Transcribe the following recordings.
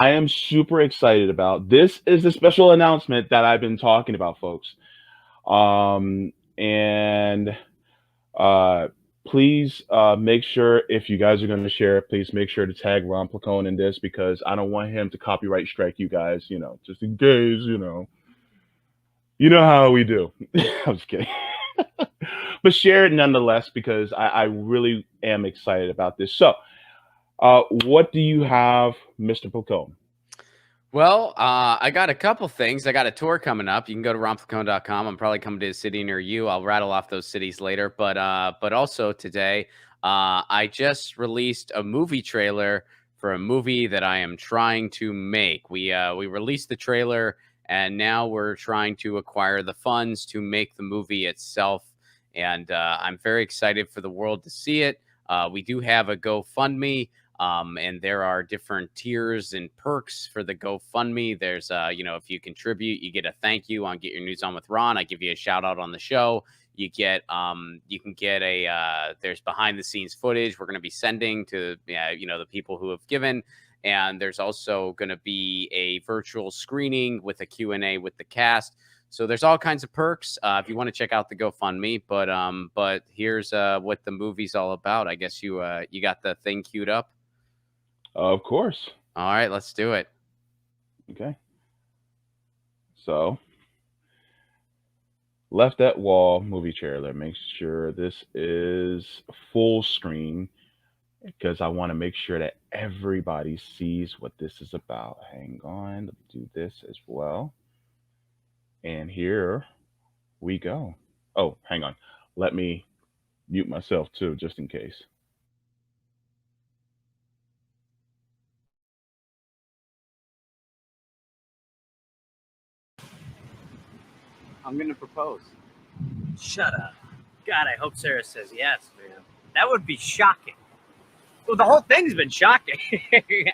I am super excited about. This is the special announcement that I've been talking about, folks. And uh, please make sure if you guys are going to share it, please make sure to tag Ron Placone in this because I don't want him to copyright strike you guys. Just in case. You know how we do. I'm just kidding. But share it nonetheless because I really am excited about this. So, what do you have, Mr. Placone? Well, I got a couple things. I got a tour coming up. You can go to ronplacone.com. I'm probably coming to a city near you. I'll rattle off those cities later. But also today, I just released a movie trailer for a movie that I am trying to make. We released the trailer, and now we're trying to acquire the funds to make the movie itself. And I'm very excited for the world to see it. We do have a GoFundMe. And there are different tiers and perks for the GoFundMe. There's, if you contribute, you get a thank you on Get Your News On with Ron. I give you a shout out on the show. You can get there's behind the scenes footage we're going to be sending to, the people who have given. And there's also going to be a virtual screening with a Q&A with the cast. So there's all kinds of perks if you want to check out the GoFundMe. But here's what the movie's all about. I guess you got the thing queued up. Of course. All right, let's do it. Okay. So, Left at Wall movie trailer. Make sure this is full screen because I want to make sure that everybody sees what this is about. Hang on, let me do this as well. And here we go. Oh, hang on. Let me mute myself too, just in case. I'm going to propose. Shut up. God, I hope Sarah says yes, man. That would be shocking. Well, the whole thing's been shocking.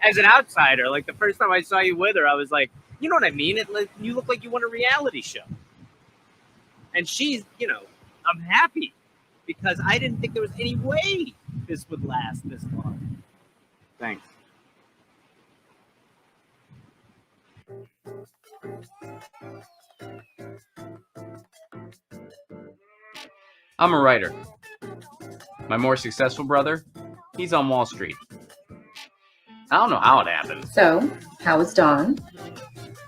As an outsider, like the first time I saw you with her, I was like, you know what I mean? You look like you want a reality show. And she's, I'm happy because I didn't think there was any way this would last this long. Thanks. I'm a writer. My more successful brother, he's on Wall Street. I don't know how it happened. So, how is Don?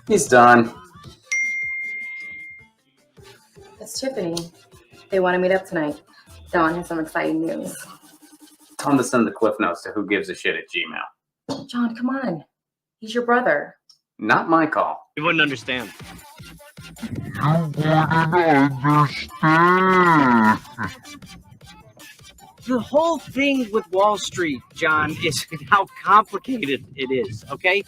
He's done. It's Tiffany. They want to meet up tonight. Don has some exciting news. Tell him to send the cliff notes to whogivesaShit@gmail. John, come on. He's your brother. Not my call. You wouldn't understand. The whole thing with Wall Street, John, is how complicated it is, okay?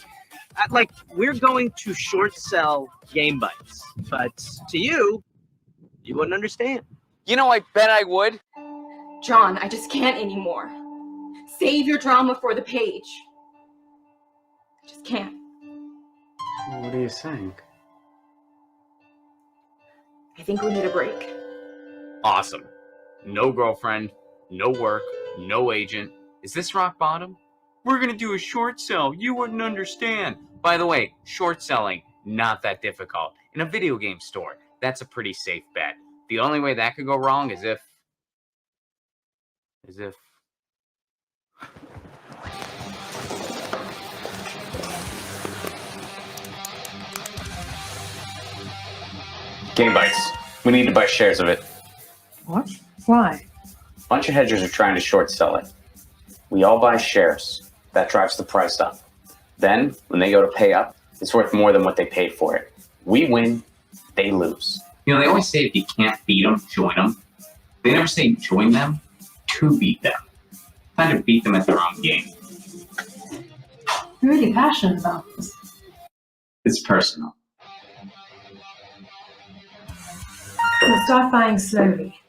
Like, we're going to short sell Game Bites, but to you wouldn't understand. I bet I would. John, I just can't anymore. Save your drama for the page. I just can't. What are you saying? I think we need a break. Awesome. No girlfriend, no work, no agent. Is this rock bottom? We're going to do a short sell. You wouldn't understand. By the way, short selling, not that difficult. In a video game store, that's a pretty safe bet. The only way that could go wrong is if... Game Bites. We need to buy shares of it. What? Why? A bunch of hedgers are trying to short sell it. We all buy shares. That drives the price up. Then, when they go to pay up, it's worth more than what they paid for it. We win, they lose. They always say if you can't beat them, join them. They never say join them to beat them. Kind of beat them at their own game. You're really passionate about this. It's personal. We'll start buying slowly.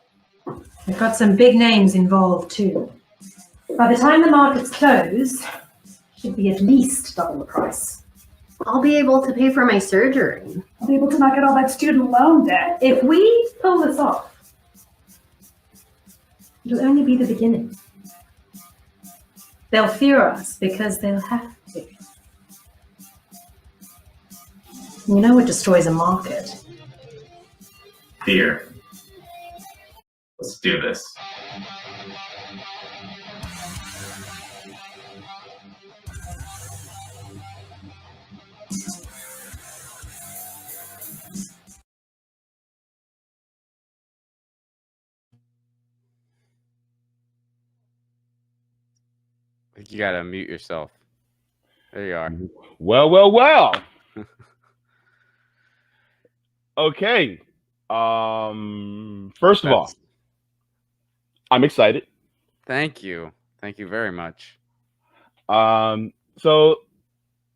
We've got some big names involved too. By the time the markets close, should be at least double the price. I'll be able to pay for my surgery. I'll be able to knock out all that student loan debt. If we pull this off, it'll only be the beginning. They'll fear us because they'll have to. You know what destroys a market? Fear. Let's do this. You gotta mute yourself. There you are. Well. Okay. First of all, I'm excited. Thank you. Thank you very much. So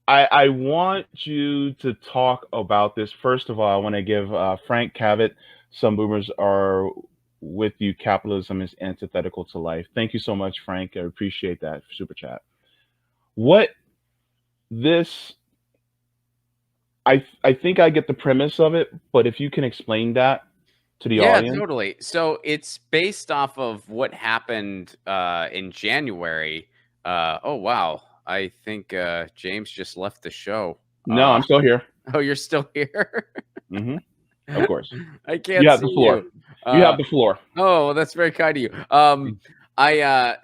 I want you to talk about this. First of all, I want to give Frank Cavett, Some Boomers Are With You, Capitalism is Antithetical to Life. Thank you so much, Frank. I appreciate that super chat. What this, I think I get the premise of it, but if you can explain that to the audience. Yeah, totally. So it's based off of what happened in January. Oh, wow. I think James just left the show. No, I'm still here. Oh, you're still here? Mm-hmm. Of course. I can't You have see the floor. you. You have the floor. Oh, well, that's very kind of you.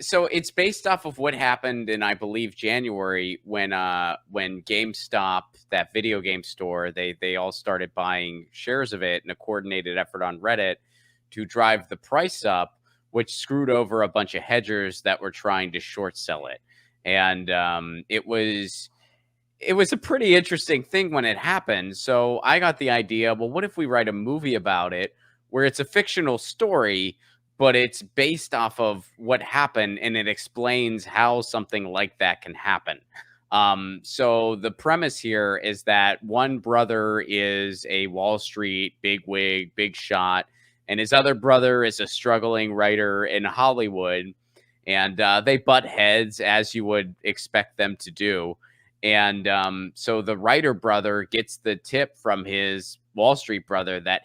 So it's based off of what happened in, I believe, January when GameStop, that video game store, they all started buying shares of it in a coordinated effort on Reddit to drive the price up, which screwed over a bunch of hedgers that were trying to short sell it. And it was a pretty interesting thing when it happened. So I got the idea, well, what if we write a movie about it where it's a fictional story, but it's based off of what happened and it explains how something like that can happen. So the premise here is that one brother is a Wall Street bigwig, big shot, and his other brother is a struggling writer in Hollywood. And they butt heads, as you would expect them to do. And so the writer brother gets the tip from his Wall Street brother that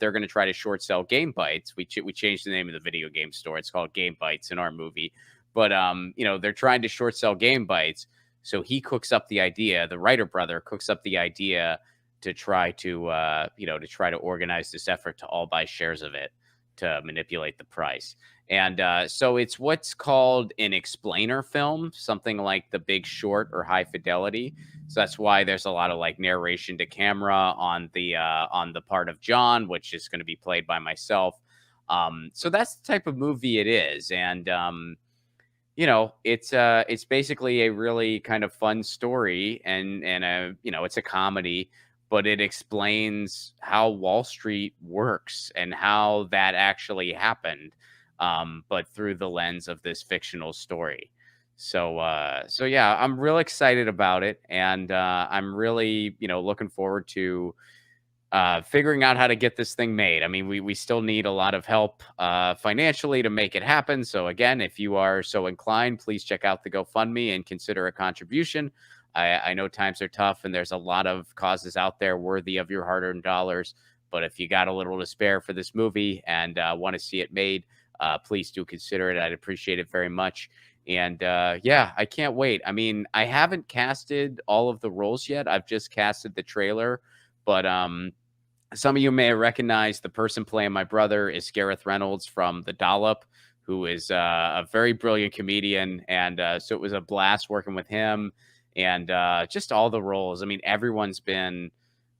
they're going to try to short sell Game Bites. We changed the name of the video game store. It's called Game Bites in our movie. But, they're trying to short sell Game Bites. So he cooks up the idea. The writer brother cooks up the idea to try to organize this effort to all buy shares of it to manipulate the price. And so it's what's called an explainer film, something like The Big Short or High Fidelity. So that's why there's a lot of like narration to camera on the part of John, which is going to be played by myself. So that's the type of movie it is. And, it's basically a really kind of fun story and it's a comedy, but it explains how Wall Street works and how that actually happened. But through the lens of this fictional story. So yeah, I'm real excited about it. And I'm really, looking forward to figuring out how to get this thing made. I mean, we still need a lot of help financially to make it happen. So again, if you are so inclined, please check out the GoFundMe and consider a contribution. I know times are tough and there's a lot of causes out there worthy of your hard-earned dollars. But if you got a little to spare for this movie and want to see it made, please do consider it. I'd appreciate it very much. And yeah, I can't wait. I mean, I haven't casted all of the roles yet. I've just casted the trailer. But some of you may recognize the person playing my brother is Gareth Reynolds from The Dollop, who is a very brilliant comedian. And so it was a blast working with him and just all the roles. I mean, everyone's been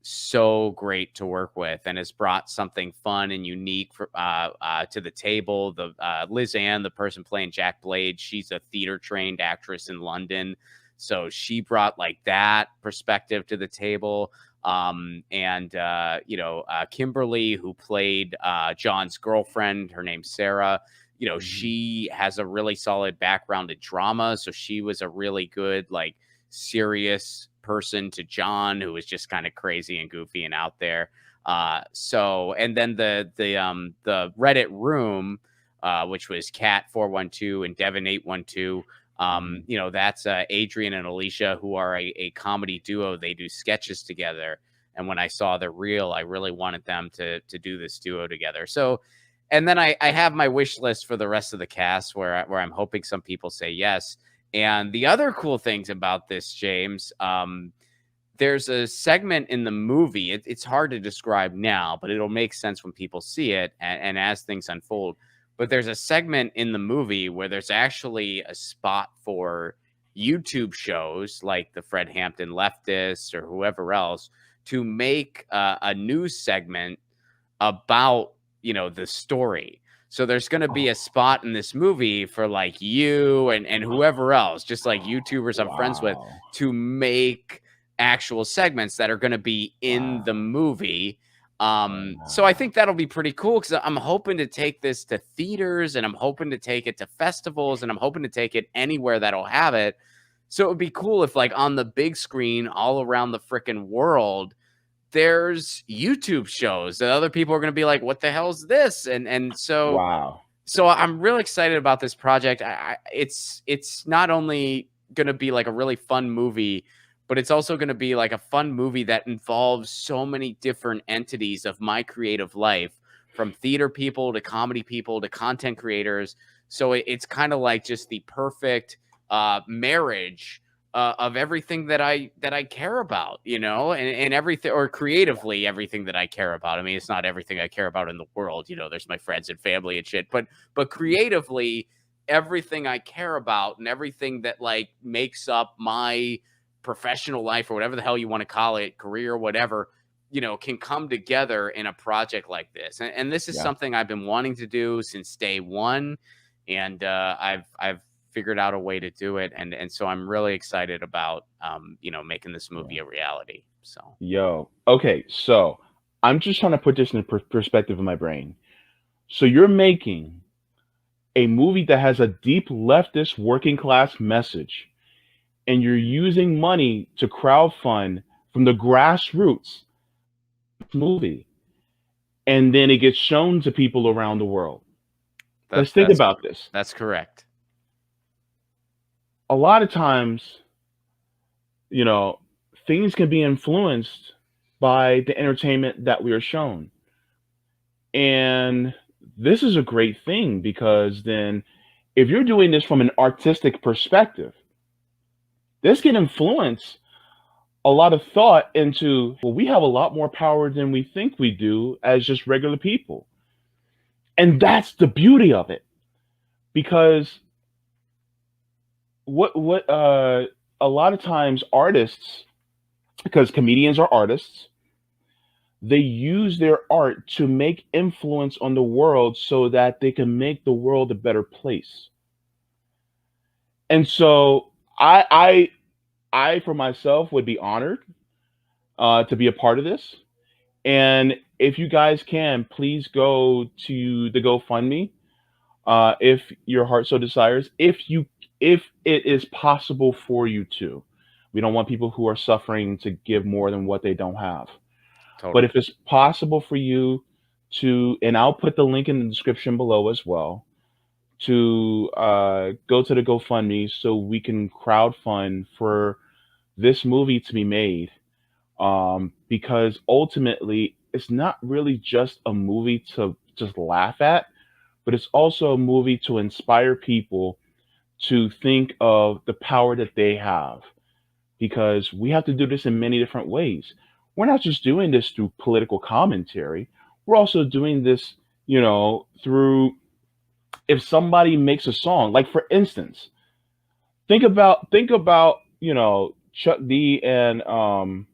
so great to work with and has brought something fun and unique to the table. The Liz Ann, the person playing Jack Blade, she's a theater trained actress in London, so she brought like that perspective to the table. Kimberly, who played John's girlfriend, her name's Sarah. She has a really solid background in drama, so she was a really good like serious person to John, who was just kind of crazy and goofy and out there. And then the Reddit room, which was Cat 412 and Devin 812. That's Adrian and Alicia, who are a comedy duo. They do sketches together. And when I saw the reel, I really wanted them to do this duo together. So, and then I have my wish list for the rest of the cast where I'm hoping some people say yes. And the other cool things about this, James, there's a segment in the movie. It's hard to describe now, but it'll make sense when people see it and as things unfold. But there's a segment in the movie where there's actually a spot for YouTube shows like the Fred Hampton Leftists or whoever else to make a news segment about, you know, the story. So there's going to be a spot in this movie for like you and whoever else, just like YouTubers I'm friends with, to make actual segments that are going to be in the movie. So I think that'll be pretty cool because I'm hoping to take this to theaters and I'm hoping to take it to festivals and I'm hoping to take it anywhere that'll have it. So it would be cool if like on the big screen all around the freaking world, there's YouTube shows that other people are going to be like, what the hell is this? And so, so I'm really excited about this project. It's not only going to be like a really fun movie, but it's also going to be like a fun movie that involves so many different entities of my creative life, from theater people to comedy people to content creators. So it's kind of like just the perfect marriage of everything that I care about, you know, and everything, or creatively everything that I care about. I mean, it's not everything I care about in the world, you know, there's my friends and family and shit, but creatively everything I care about and everything that like makes up my professional life or whatever the hell you want to call it, career, whatever, you know, can come together in a project like this. And this is something I've been wanting to do since day one. And I've figured out a way to do it. And so I'm really excited about, you know, making this movie a reality. So, okay. So I'm just trying to put this in perspective in my brain. So you're making a movie that has a deep leftist working class message, and you're using money to crowdfund from the grassroots movie, and then it gets shown to people around the world. Let's think about this. That's correct. A lot of times, you know, things can be influenced by the entertainment that we are shown. And this is a great thing because then if you're doing this from an artistic perspective, this can influence a lot of thought into, well, we have a lot more power than we think we do as just regular people. And that's the beauty of it. Because what a lot of times artists, because comedians are artists, they use their art to make influence on the world so that they can make the world a better place. And so I for myself would be honored to be a part of this. And if you guys can, please go to the GoFundMe if your heart so desires. If it is possible for you to. We don't want people who are suffering to give more than what they don't have. Totally. But if it's possible for you to, and I'll put the link in the description below as well, to go to the GoFundMe so we can crowdfund for this movie to be made. Because ultimately, it's not really just a movie to just laugh at, but it's also a movie to inspire people to think of the power that they have. Because we have to do this in many different ways. We're not just doing this through political commentary. We're also doing this, you know, through, if somebody makes a song, like for instance, think about, you know, Chuck D and oh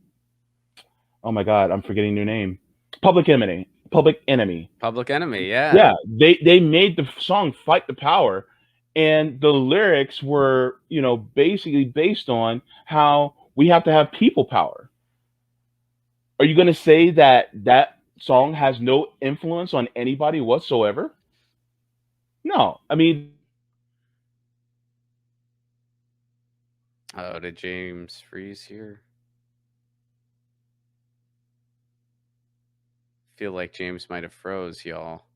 my God, I'm forgetting their name. Public Enemy. Yeah. Yeah. They made the song Fight the Power, and the lyrics were, you know, basically based on how we have to have people power. Are you going to say that that song has no influence on anybody whatsoever? No. I mean, oh, did James freeze here? Feel like James might have froze, y'all.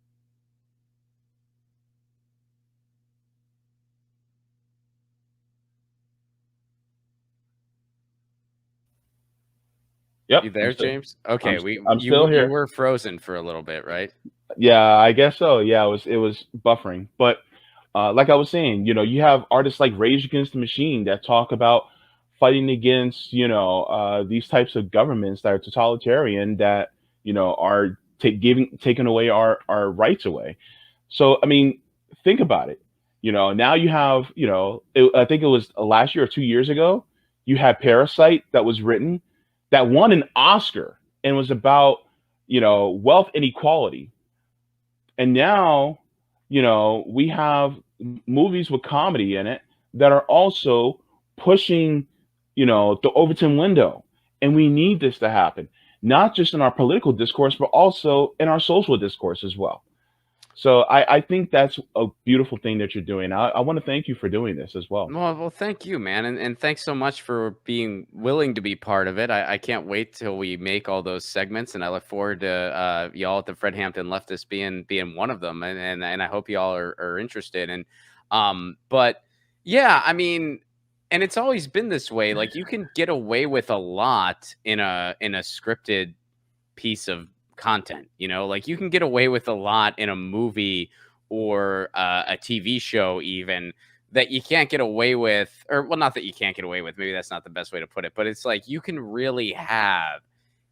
Yep. You there, James? Okay, I'm still here. You were frozen for a little bit, right? Yeah, I guess so. Yeah, it was buffering. But like I was saying, you know, you have artists like Rage Against the Machine that talk about fighting against, these types of governments that are totalitarian, that, are taking away our rights away. So, I mean, think about it. Now you have, I think it was last year or 2 years ago, you had Parasite that was written, that won an Oscar and was about, wealth inequality. And now, we have movies with comedy in it that are also pushing, the Overton window. And we need this to happen, not just in our political discourse, but also in our social discourse as well. So I think that's a beautiful thing that you're doing. I want to thank you for doing this as well. Well, thank you, man, and thanks so much for being willing to be part of it. I can't wait till we make all those segments, and I look forward to y'all at the Fred Hampton Leftists being one of them, and I hope y'all are interested. And but yeah, I mean, and it's always been this way. Like, you can get away with a lot in a scripted piece of content, like you can get away with a lot in a movie or a TV show, even, that you can't get away with, or, well, not that you can't get away with, maybe that's not the best way to put it, but it's like you can really have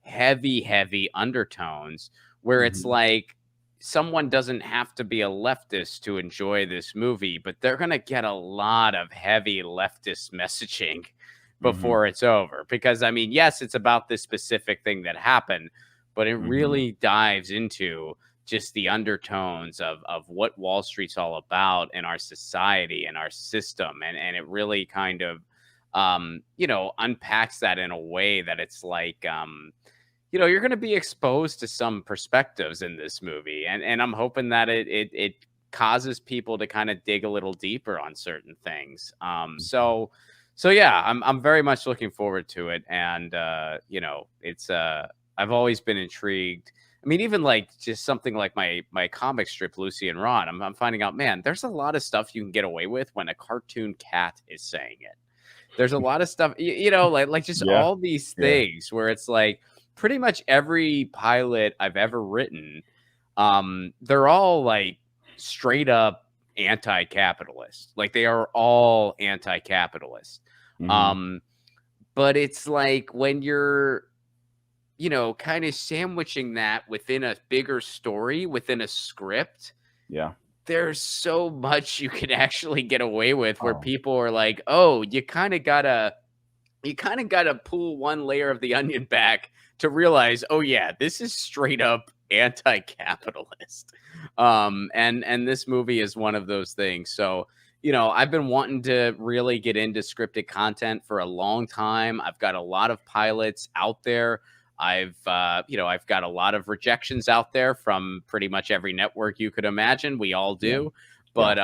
heavy undertones where it's like someone doesn't have to be a leftist to enjoy this movie, but they're going to get a lot of heavy leftist messaging before it's over. Because, I mean, yes, it's about this specific thing that happened, but it really dives into just the undertones of what Wall Street's all about in our society and our system. And it really kind of, unpacks that in a way that it's like, you're going to be exposed to some perspectives in this movie. And I'm hoping that it causes people to kind of dig a little deeper on certain things. So yeah, I'm very much looking forward to it. And, it's, I've always been intrigued. I mean, even like just something like my comic strip, Lucy and Ron, I'm finding out, man, there's a lot of stuff you can get away with when a cartoon cat is saying it. There's a lot of stuff, like just all these things where it's like pretty much every pilot I've ever written, they're all like straight up anti-capitalist. Like, they are all anti-capitalist. But it's like when you're, kind of sandwiching that within a bigger story, within a script. Yeah. There's so much you can actually get away with where people are like, oh, you kind of gotta pull one layer of the onion back to realize, oh yeah, this is straight up anti-capitalist. And this movie is one of those things. So, I've been wanting to really get into scripted content for a long time. I've got a lot of pilots out there. I've got a lot of rejections out there from pretty much every network you could imagine. We all do. But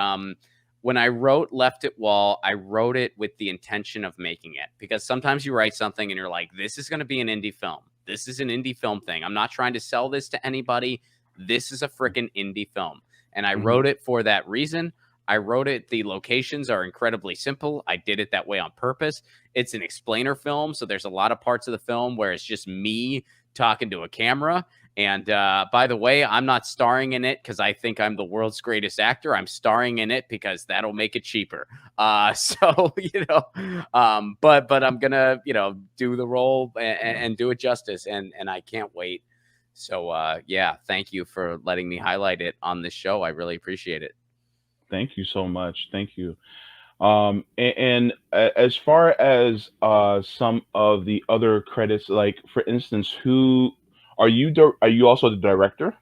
when I wrote Left at Wall, I wrote it with the intention of making it, because sometimes you write something and you're like, this is going to be an indie film. This is an indie film thing. I'm not trying to sell this to anybody. This is a freaking indie film. And I wrote it for that reason. I wrote it. The locations are incredibly simple. I did it that way on purpose. It's an explainer film, so there's a lot of parts of the film where it's just me talking to a camera. And by the way, I'm not starring in it because I think I'm the world's greatest actor. I'm starring in it because that'll make it cheaper. But I'm gonna, do the role and do it justice, and I can't wait. So yeah, thank you for letting me highlight it on this show. I really appreciate it. Thank you so much. Thank you. And as far as some of the other credits, like for instance, who are you? Are you also the director?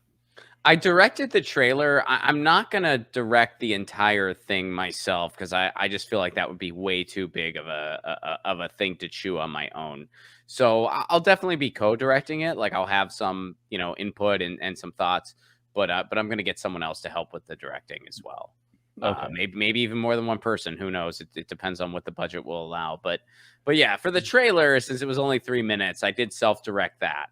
I directed the trailer. I'm not gonna direct the entire thing myself because I just feel like that would be way too big of a thing to chew on my own. So I'll definitely be co-directing it. Like, I'll have some input and some thoughts, but I'm gonna get someone else to help with the directing as well. Okay. Maybe even more than one person. Who knows? It depends on what the budget will allow. But yeah, for the trailer, since it was only 3 minutes, I did self-direct that.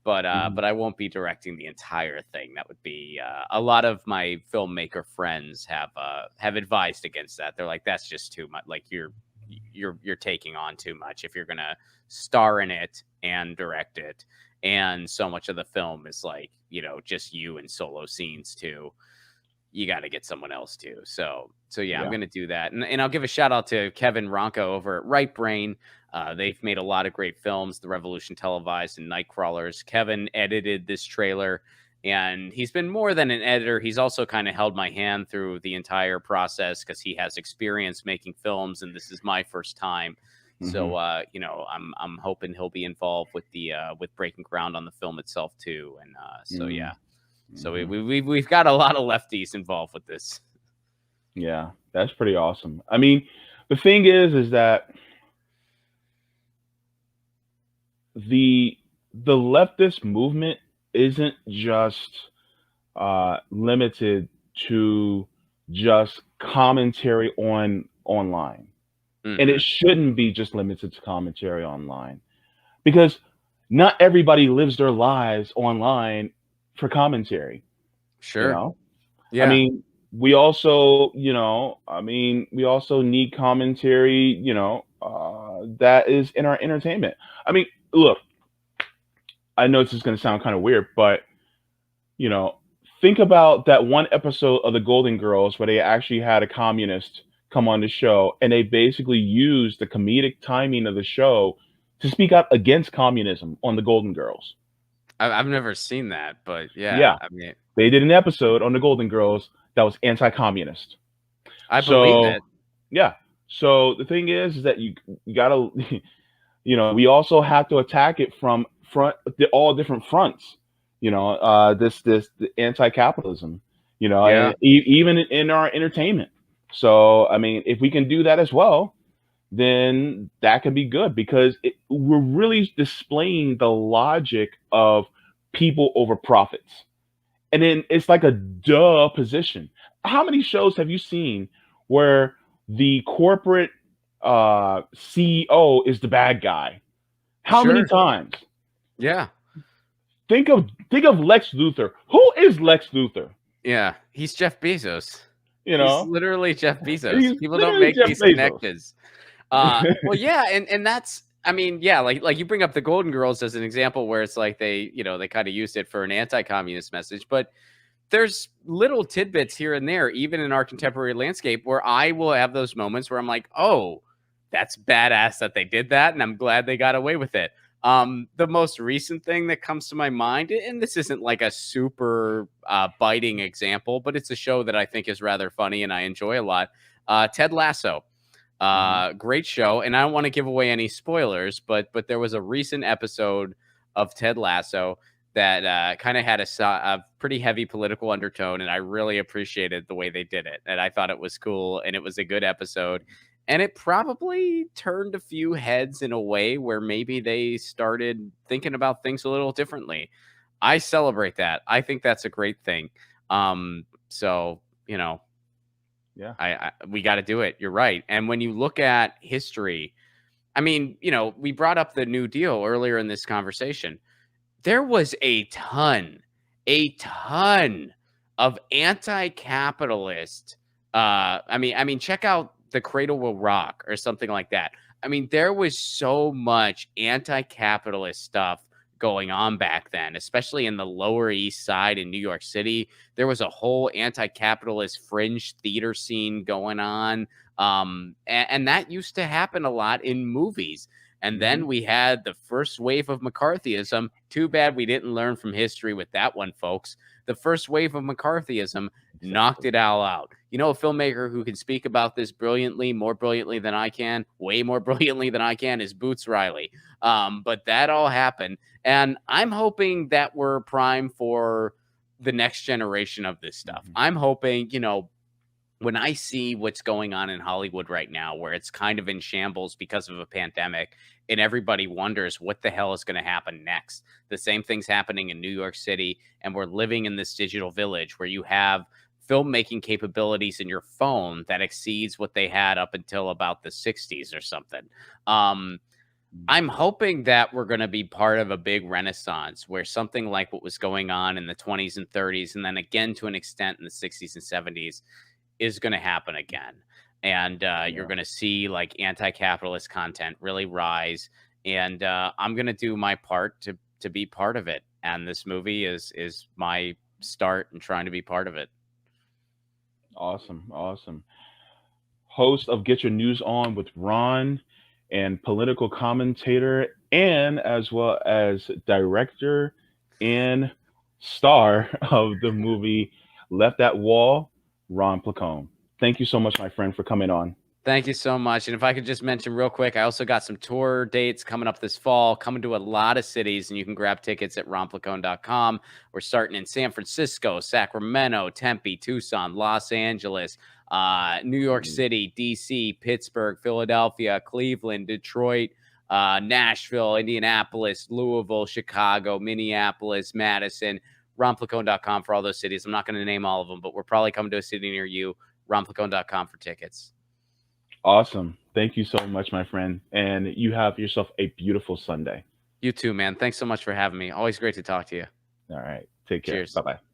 But I won't be directing the entire thing. That would be a lot of my filmmaker friends have advised against that. They're like, that's just too much. Like, you're taking on too much if you're gonna star in it and direct it. And so much of the film is like, just you and solo scenes too. You got to get someone else too. So yeah, I'm going to do that. And I'll give a shout out to Kevin Ronco over at Right Brain. They've made a lot of great films, The Revolution Televised and Nightcrawlers. Kevin edited this trailer, and he's been more than an editor. He's also kind of held my hand through the entire process because he has experience making films, and this is my first time. So, you know, I'm hoping he'll be involved with the with breaking ground on the film itself too. And so, yeah, so we've got a lot of lefties involved with this. Yeah, that's pretty awesome. I mean, the thing is that the leftist movement isn't just limited to just commentary online. And it shouldn't be just limited to commentary online, because not everybody lives their lives online for commentary. Sure. You know? Yeah. I mean, we also, we also need commentary, that is in our entertainment. I mean, look, I know this is going to sound kind of weird, but, think about that one episode of the Golden Girls where they actually had a communist come on the show, and they basically used the comedic timing of the show to speak out against communism on the Golden Girls. I've never seen that, but Yeah. I mean, They did an episode on the Golden Girls that was anti-communist. I believe it. Yeah. So the thing is that you gotta, we also have to attack it from all different fronts. The anti-capitalism. And even in our entertainment. So I mean, if we can do that as well, then that could be good, because we're really displaying the logic of people over profits. And then it's like a duh position. How many shows have you seen where the corporate CEO is the bad guy? How many times? Yeah. Think of Lex Luthor. Who is Lex Luthor? Yeah, he's Jeff Bezos. He's literally Jeff Bezos. People don't make Jeff these Bezos. connections. Well, yeah, and that's, I mean, yeah, like you bring up the Golden Girls as an example where it's like they kind of used it for an anti-communist message, but there's little tidbits here and there, even in our contemporary landscape, where I will have those moments where I'm like, oh, that's badass that they did that, and I'm glad they got away with it. The most recent thing that comes to my mind, and this isn't like a super biting example, but it's a show that I think is rather funny and I enjoy a lot. Ted Lasso. Great show, and I don't want to give away any spoilers, but there was a recent episode of Ted Lasso that kind of had a pretty heavy political undertone, and I really appreciated the way they did it, and I thought it was cool, and it was a good episode, and it probably turned a few heads in a way where maybe they started thinking about things a little differently. I celebrate that. I think that's a great thing. So, yeah, we got to do it. You're right. And when you look at history, I mean, we brought up the New Deal earlier in this conversation. There was a ton of anti-capitalist. I mean, check out The Cradle Will Rock or something like that. I mean, there was so much anti-capitalist stuff going on back then, especially in the Lower East Side in New York City. There was a whole anti-capitalist fringe theater scene going on. And that used to happen a lot in movies. And then we had the first wave of McCarthyism. Too bad we didn't learn from history with that one, folks. The first wave of McCarthyism knocked it all out. A filmmaker who can speak about this brilliantly, more brilliantly than I can, way more brilliantly than I can, is Boots Riley. But that all happened. And I'm hoping that we're primed for the next generation of this stuff. I'm hoping, when I see what's going on in Hollywood right now, where it's kind of in shambles because of a pandemic, and everybody wonders what the hell is going to happen next. The same thing's happening in New York City, and we're living in this digital village where you have filmmaking capabilities in your phone that exceeds what they had up until about the 60s or something. I'm hoping that we're going to be part of a big renaissance where something like what was going on in the 20s and 30s, and then again to an extent in the 60s and 70s, is going to happen again. And you're going to see like anti-capitalist content really rise. And I'm going to do my part to be part of it. And this movie is my start in trying to be part of it. Awesome. Host of Get Your News On with Ron and political commentator, and as well as director and star of the movie Left That Wall, Ron Placone. Thank you so much, my friend, for coming on. Thank you so much. And if I could just mention real quick, I also got some tour dates coming up this fall, coming to a lot of cities, and you can grab tickets at ronplacone.com. We're starting in San Francisco, Sacramento, Tempe, Tucson, Los Angeles, New York City, DC, Pittsburgh, Philadelphia, Cleveland, Detroit, Nashville, Indianapolis, Louisville, Chicago, Minneapolis, Madison. ronplacone.com for all those cities. I'm not going to name all of them, but we're probably coming to a city near you. ronplacone.com for tickets. Awesome. Thank you so much, my friend. And you have yourself a beautiful Sunday. You too, man. Thanks so much for having me. Always great to talk to you. All right. Take care. Cheers. Bye-bye.